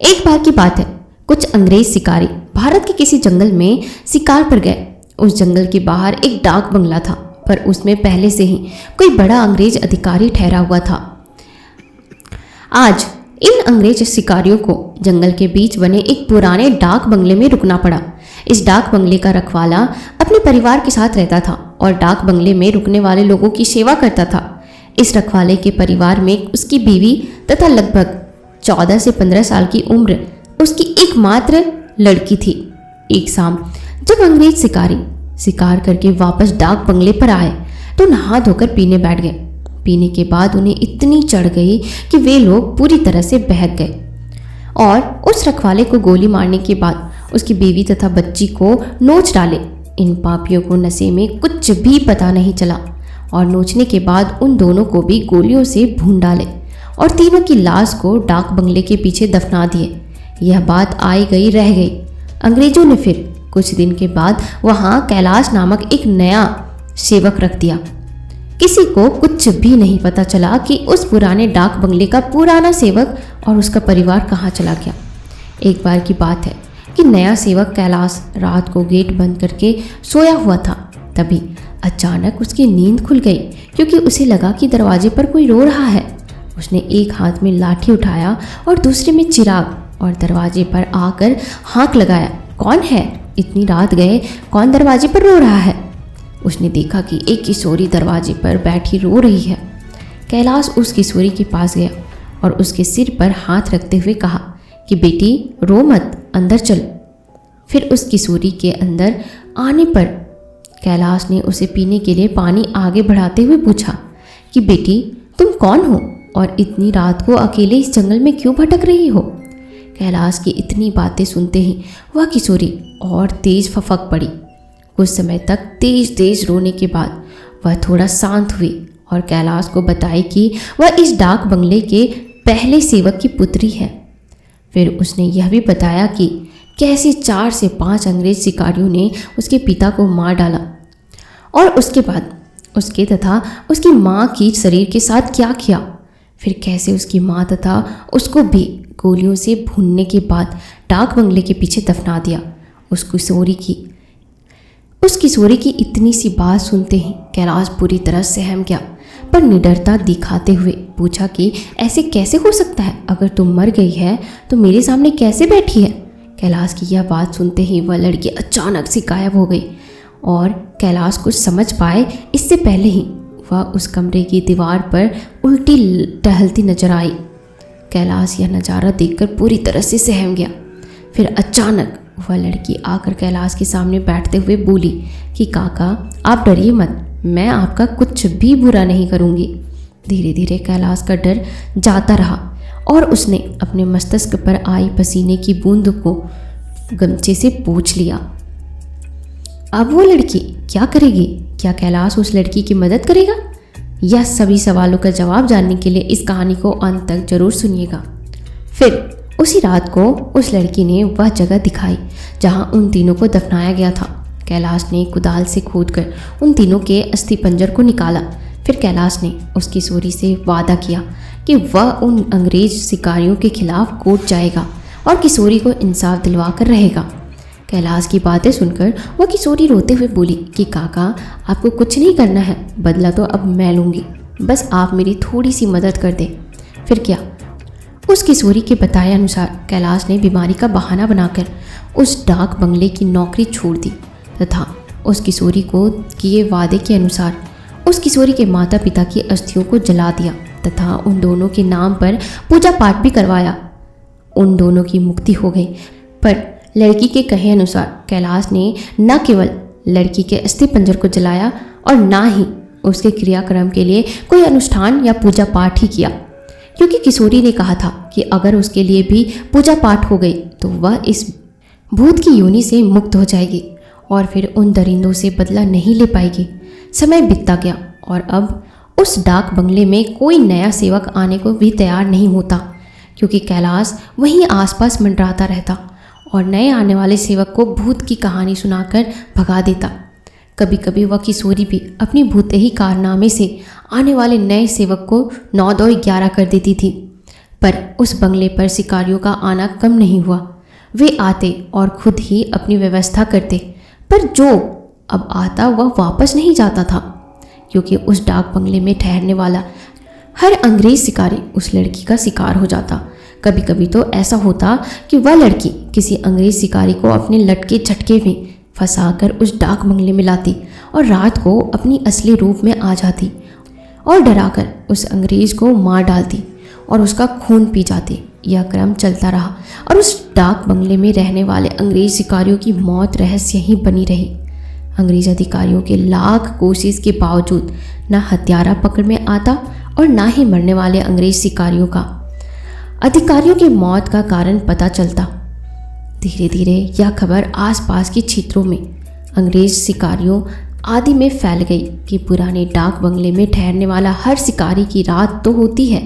एक बार की बात है, कुछ अंग्रेज शिकारी भारत के किसी जंगल में शिकार पर गए। उस जंगल के बाहर एक डाक बंगला था, पर उसमें पहले से ही कोई बड़ा अंग्रेज अधिकारी ठहरा हुआ था। आज इन अंग्रेज शिकारियों को जंगल के बीच बने एक पुराने डाक बंगले में रुकना पड़ा। इस डाक बंगले का रखवाला अपने परिवार के साथ रहता था और डाक बंगले में रुकने वाले लोगों की सेवा करता था। इस रखवाले के परिवार में उसकी बीवी तथा लगभग 14 से 15 साल की उम्र उसकी एकमात्र लड़की थी। एक शाम जब अंग्रेज शिकारी शिकार करके वापस डाक बंगले पर आए तो नहा धोकर पीने बैठ गए। पीने के बाद उन्हें इतनी चढ़ गई कि वे लोग पूरी तरह से बहक गए और उस रखवाले को गोली मारने के बाद उसकी बीवी तथा बच्ची को नोच डाले। इन पापियों को नशे में कुछ भी पता नहीं चला और नोचने के बाद उन दोनों को भी गोलियों से भून डाले और तीनों की लाश को डाक बंगले के पीछे दफना दिए। यह बात आई गई रह गई। अंग्रेजों ने फिर कुछ दिन के बाद वहाँ कैलाश नामक एक नया सेवक रख दिया। किसी को कुछ भी नहीं पता चला कि उस पुराने डाक बंगले का पुराना सेवक और उसका परिवार कहाँ चला गया। एक बार की बात है कि नया सेवक कैलाश रात को गेट बंद करके सोया हुआ था। तभी अचानक उसकी नींद खुल गई क्योंकि उसे लगा कि दरवाजे पर कोई रो रहा है। उसने एक हाथ में लाठी उठाया और दूसरे में चिराग और दरवाजे पर आकर हाँक लगाया, कौन है? इतनी रात गए, कौन दरवाजे पर रो रहा है? उसने देखा कि एक किशोरी दरवाजे पर बैठी रो रही है। कैलाश उस किशोरी के पास गया और उसके सिर पर हाथ रखते हुए कहा कि बेटी रो मत, अंदर चल। फिर उस किशोरी के अंदर आने पर कैलाश ने उसे पीने के लिए पानी आगे बढ़ाते हुए पूछा कि बेटी तुम कौन हो और इतनी रात को अकेले इस जंगल में क्यों भटक रही हो? कैलाश की इतनी बातें सुनते ही वह किशोरी और तेज फफक पड़ी। कुछ समय तक तेज तेज रोने के बाद वह थोड़ा शांत हुई और कैलाश को बताई कि वह इस डाक बंगले के पहले सेवक की पुत्री है। फिर उसने यह भी बताया कि कैसे 4 से 5 अंग्रेज शिकारियों ने उसके पिता को मार डाला और उसके बाद उसके तथा उसकी माँ की शरीर के साथ क्या किया। फिर कैसे उसकी माँ तथा उसको भी गोलियों से भूनने के बाद डाक बंगले के पीछे दफना दिया। उस किशोरी की इतनी सी बात सुनते ही कैलाश पूरी तरह सहम गया, पर निडरता दिखाते हुए पूछा कि ऐसे कैसे हो सकता है? अगर तुम मर गई है तो मेरे सामने कैसे बैठी है? कैलाश की यह बात सुनते ही वह लड़की अचानक से गायब हो गई और कैलाश कुछ समझ पाए इससे पहले ही वह उस कमरे की दीवार पर उल्टी टहलती नजर आई। कैलाश यह नज़ारा देखकर पूरी तरह से सहम गया। फिर अचानक वह लड़की आकर कैलाश के सामने बैठते हुए बोली कि काका आप डरिए मत, मैं आपका कुछ भी बुरा नहीं करूँगी। धीरे धीरे कैलाश का डर जाता रहा और उसने अपने मस्तिष्क पर आई पसीने की बूंद को गमछे से पोंछ लिया। अब वो लड़की क्या करेगी? क्या कैलाश उस लड़की की मदद करेगा? यह सभी सवालों का जवाब जानने के लिए इस कहानी को अंत तक जरूर सुनिएगा। फिर उसी रात को उस लड़की ने वह जगह दिखाई जहां उन तीनों को दफनाया गया था। कैलाश ने कुदाल से खोदकर उन तीनों के अस्थि पंजर को निकाला। फिर कैलाश ने उस किशोरी से वादा किया कि वह उन अंग्रेज शिकारियों के खिलाफ कोर्ट जाएगा और किशोरी को इंसाफ दिलवा कर रहेगा। कैलाश की बातें सुनकर वह किशोरी रोते हुए बोली कि काका आपको कुछ नहीं करना है, बदला तो अब मैं लूँगी, बस आप मेरी थोड़ी सी मदद कर दें। फिर क्या? उस किशोरी के बताए अनुसार कैलाश ने बीमारी का बहाना बनाकर उस डाक बंगले की नौकरी छोड़ दी तथा उस किशोरी को किए वादे के अनुसार उस किशोरी के माता पिता की अस्थियों को जला दिया तथा उन दोनों के नाम पर पूजा पाठ भी करवाया। उन दोनों की मुक्ति हो गई, पर लड़की के कहे अनुसार कैलाश ने न केवल लड़की के अस्थि पंजर को जलाया और ना ही उसके क्रियाक्रम के लिए कोई अनुष्ठान या पूजा पाठ ही किया, क्योंकि किशोरी ने कहा था कि अगर उसके लिए भी पूजा पाठ हो गई तो वह इस भूत की योनि से मुक्त हो जाएगी और फिर उन दरिंदों से बदला नहीं ले पाएगी। समय बीतता गया और अब उस डाक बंगले में कोई नया सेवक आने को भी तैयार नहीं होता, क्योंकि कैलाश वहीं आसपास मंडराता रहता और नए आने वाले सेवक को भूत की कहानी सुनाकर भगा देता। कभी कभी वह किशोरी भी अपनी भूतेही कारनामे से आने वाले नए सेवक को 9 दो 11 कर देती थी। पर उस बंगले पर शिकारियों का आना कम नहीं हुआ। वे आते और खुद ही अपनी व्यवस्था करते, पर जो अब आता वह वापस नहीं जाता था, क्योंकि उस डाक बंगले में ठहरने वाला हर अंग्रेज शिकारी उस लड़की का शिकार हो जाता। कभी कभी तो ऐसा होता कि वह लड़की किसी अंग्रेज शिकारी को अपने लटके झटके में फंसाकर उस डाक बंगले में लाती और रात को अपनी असली रूप में आ जाती और डराकर उस अंग्रेज को मार डालती और उसका खून पी जाती। यह क्रम चलता रहा और उस डाक बंगले में रहने वाले अंग्रेज शिकारियों की मौत रहस्य ही बनी रही। अंग्रेज अधिकारियों के लाख कोशिश के बावजूद न हत्यारा पकड़ में आता और ना ही मरने वाले अंग्रेज शिकारियों का अधिकारियों की मौत का कारण पता चलता। धीरे धीरे यह खबर आसपास के क्षेत्रों में अंग्रेज शिकारियों आदि में फैल गई कि पुराने डाक बंगले में ठहरने वाला हर शिकारी की रात तो होती है,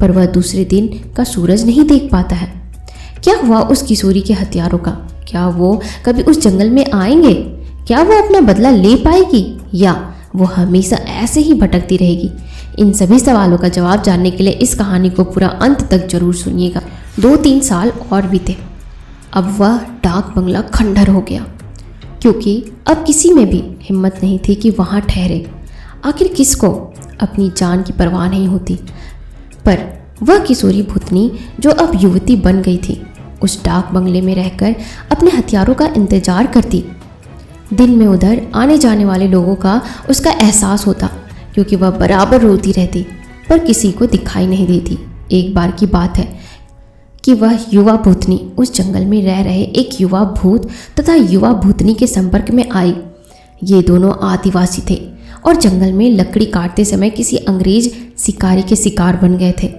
पर वह दूसरे दिन का सूरज नहीं देख पाता है। क्या हुआ उस किशोरी के हथियारों का? क्या वो कभी उस जंगल में आएंगे? क्या वो अपना बदला ले पाएगी या वो हमेशा ऐसे ही भटकती रहेगी? इन सभी सवालों का जवाब जानने के लिए इस कहानी को पूरा अंत तक जरूर सुनिएगा। 2-3 साल और बीते। अब वह डाक बंगला खंडहर हो गया, क्योंकि अब किसी में भी हिम्मत नहीं थी कि वहाँ ठहरे। आखिर किसको अपनी जान की परवाह नहीं होती, पर वह किशोरी भूतनी जो अब युवती बन गई थी उस डाक बंगले में रहकर अपने हथियारों का इंतजार करती। दिन में उधर आने जाने वाले लोगों का उसका एहसास होता, क्योंकि वह बराबर रोती रहती पर किसी को दिखाई नहीं देती। एक बार की बात है कि वह युवा भूतनी उस जंगल में रह रहे एक युवा भूत तथा युवा भूतनी के संपर्क में आई। ये दोनों आदिवासी थे और जंगल में लकड़ी काटते समय किसी अंग्रेज शिकारी के शिकार बन गए थे।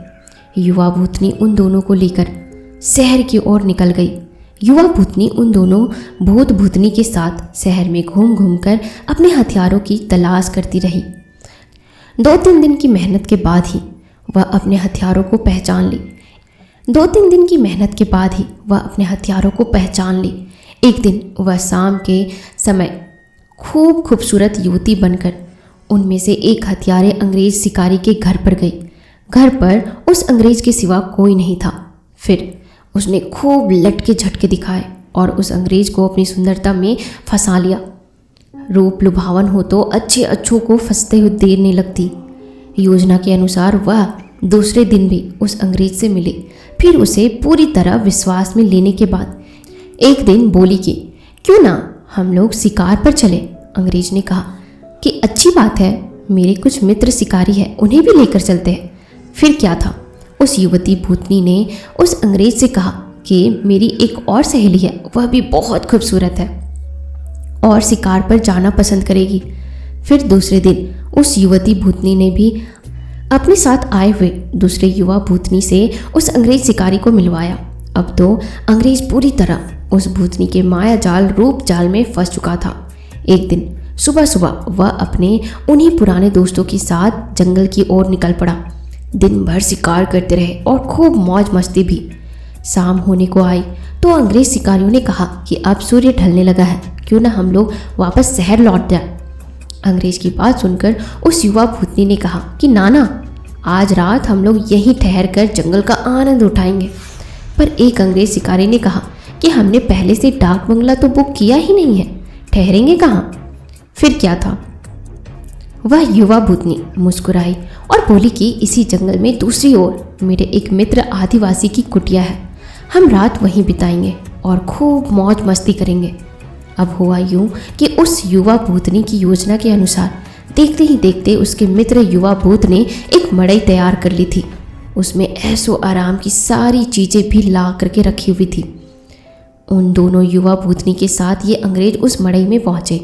युवा भूतनी उन दोनों को लेकर शहर की ओर निकल गई। युवा भूतनी उन दोनों भूत भूतनी के साथ शहर में घूम घूम कर अपने हथियारों की तलाश करती रही। 2-3 दिन की मेहनत के बाद ही वह अपने हथियारों को पहचान ली। 2-3 दिन की मेहनत के बाद ही वह अपने हथियारों को पहचान ली। एक दिन वह शाम के समय खूब खूबसूरत युवती बनकर उनमें से एक हथियारे अंग्रेज शिकारी के घर पर गई। घर पर उस अंग्रेज के सिवा कोई नहीं था। फिर उसने खूब लटके झटके दिखाए और उस अंग्रेज को अपनी सुंदरता में फंसा लिया। रूप लुभावन हो तो अच्छे अच्छों को फंसते हुए देर नहीं लगती। योजना के अनुसार वह दूसरे दिन भी उस अंग्रेज से मिली। फिर उसे पूरी तरह विश्वास में लेने के बाद एक दिन बोली कि क्यों ना हम लोग शिकार पर चले। अंग्रेज ने कहा कि अच्छी बात है, मेरे कुछ मित्र शिकारी हैं, उन्हें भी लेकर चलते हैं। फिर क्या था, उस युवती भूतनी ने उस अंग्रेज से कहा कि मेरी एक और सहेली है, वह भी बहुत खूबसूरत है और शिकार पर जाना पसंद करेगी। फिर दूसरे दिन उस युवती भूतनी ने भी अपने साथ आए हुए दूसरे युवा भूतनी से उस अंग्रेज शिकारी को मिलवाया। अब तो अंग्रेज पूरी तरह उस भूतनी के माया जाल रूप जाल में फंस चुका था। एक दिन सुबह सुबह वह अपने उन्हीं पुराने दोस्तों के साथ जंगल की ओर निकल पड़ा। दिन भर शिकार करते रहे और खूब मौज मस्ती भी। शाम होने को आई तो अंग्रेज शिकारियों ने कहा कि अब सूर्य ढलने लगा है, क्यों ना हम लोग वापस शहर लौट जाए। अंग्रेज की बात सुनकर उस युवा भूतनी ने कहा कि नाना, आज रात हम लोग यहीं ठहर कर जंगल का आनंद उठाएंगे। पर एक अंग्रेज शिकारी ने कहा कि हमने पहले से डाक बंगला तो बुक किया ही नहीं है, ठहरेंगे कहाँ। फिर क्या था, वह युवा भूतनी मुस्कुराई और बोली कि इसी जंगल में दूसरी ओर मेरे एक मित्र आदिवासी की कुटिया है, हम रात वहीं बिताएंगे और खूब मौज मस्ती करेंगे। अब हुआ यूं कि उस युवा भूतनी की योजना के अनुसार देखते ही देखते उसके मित्र युवा भूत ने एक मड़ई तैयार कर ली थी। उसमें ऐसो आराम की सारी चीज़ें भी ला करके रखी हुई थी। उन दोनों युवा भूतनी के साथ ये अंग्रेज उस मड़ई में पहुंचे।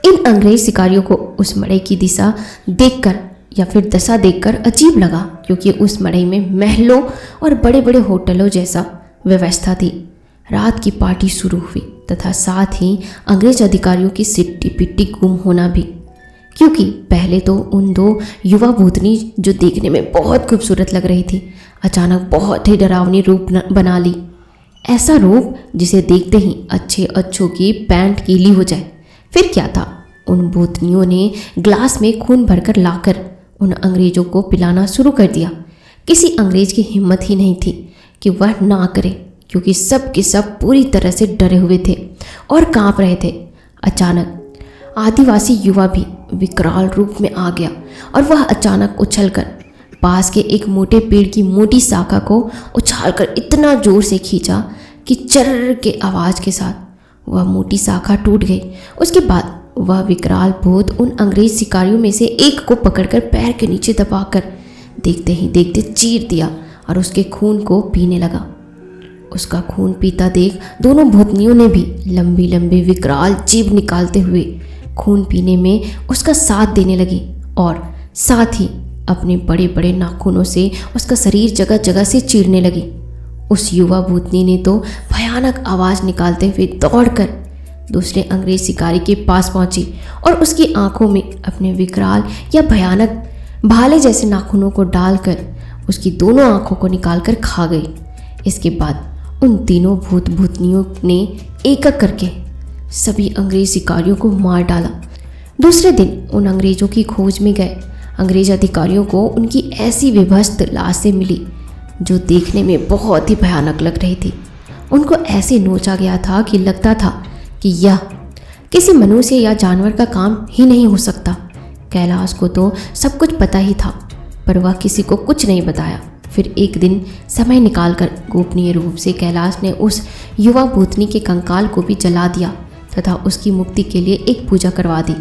इन अंग्रेज शिकारियों को उस मड़ई की दिशा देखकर या फिर दशा देखकर अजीब लगा, क्योंकि उस मड़ई में महलों और बड़े बड़े होटलों जैसा व्यवस्था थी। रात की पार्टी शुरू हुई तथा साथ ही अंग्रेज अधिकारियों की सिट्टी पिट्टी गुम होना भी, क्योंकि पहले तो उन दो युवा भूतनी जो देखने में बहुत खूबसूरत लग रही थी, अचानक बहुत ही डरावनी रूप बना ली। ऐसा रूप जिसे देखते ही अच्छे अच्छों की पैंट गीली हो जाए। फिर क्या था, उन भूतनियों ने ग्लास में खून भरकर लाकर उन अंग्रेजों को पिलाना शुरू कर दिया। किसी अंग्रेज की हिम्मत ही नहीं थी कि वह ना करे, क्योंकि सब के सब पूरी तरह से डरे हुए थे और कांप रहे थे। अचानक आदिवासी युवा भी विकराल रूप में आ गया और वह अचानक उछलकर पास के एक मोटे पेड़ की मोटी शाखा को उछालकर इतना जोर से खींचा कि चर्र के आवाज़ के साथ वह मोटी शाखा टूट गई। उसके बाद वह विकराल भूत उन अंग्रेज शिकारियों में से एक को पकड़कर पैर के नीचे दबाकर देखते ही देखते चीर दिया और उसके खून को पीने लगा। उसका खून पीता देख दोनों भूतनियों ने भी लंबी लंबी विकराल जीभ निकालते हुए खून पीने में उसका साथ देने लगी और साथ ही अपने बड़े बड़े नाखूनों से उसका शरीर जगह जगह से चीरने लगी। उस युवा भूतनी ने तो भयानक आवाज़ निकालते हुए दौड़कर दूसरे अंग्रेज शिकारी के पास पहुंची और उसकी आंखों में अपने विकराल या भयानक भाले जैसे नाखूनों को डालकर उसकी दोनों आंखों को निकालकर खा गई। इसके बाद उन तीनों भूत भूतनियों ने एक एक करके सभी अंग्रेज शिकारियों को मार डाला। दूसरे दिन उन अंग्रेजों की खोज में गए अंग्रेज अधिकारियों को उनकी ऐसी विभत्स लाशें मिली जो देखने में बहुत ही भयानक लग रही थी। उनको ऐसे नोचा गया था कि लगता था कि यह किसी मनुष्य या जानवर का काम ही नहीं हो सकता। कैलाश को तो सब कुछ पता ही था, पर वह किसी को कुछ नहीं बताया। फिर एक दिन समय निकालकर गोपनीय रूप से कैलाश ने उस युवा भूतनी के कंकाल को भी जला दिया तथा उसकी मुक्ति के लिए एक पूजा करवा दी।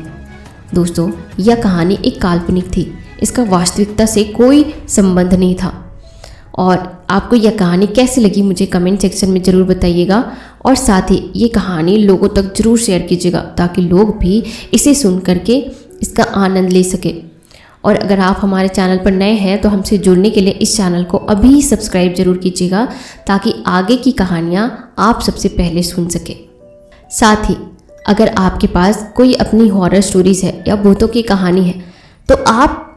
दोस्तों, यह कहानी एक काल्पनिक थी, इसका वास्तविकता से कोई संबंध नहीं था। और आपको यह कहानी कैसी लगी मुझे कमेंट सेक्शन में ज़रूर बताइएगा और साथ ही ये कहानी लोगों तक ज़रूर शेयर कीजिएगा ताकि लोग भी इसे सुन करके इसका आनंद ले सके। और अगर आप हमारे चैनल पर नए हैं तो हमसे जुड़ने के लिए इस चैनल को अभी सब्सक्राइब जरूर कीजिएगा ताकि आगे की कहानियाँ आप सबसे पहले सुन सके। साथ ही अगर आपके पास कोई अपनी हॉरर स्टोरीज़ है या भूतों की कहानी है तो आप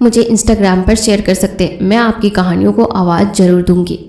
मुझे इंस्टाग्राम पर शेयर कर सकते हैं। मैं आपकी कहानियों को आवाज़ ज़रूर दूंगी।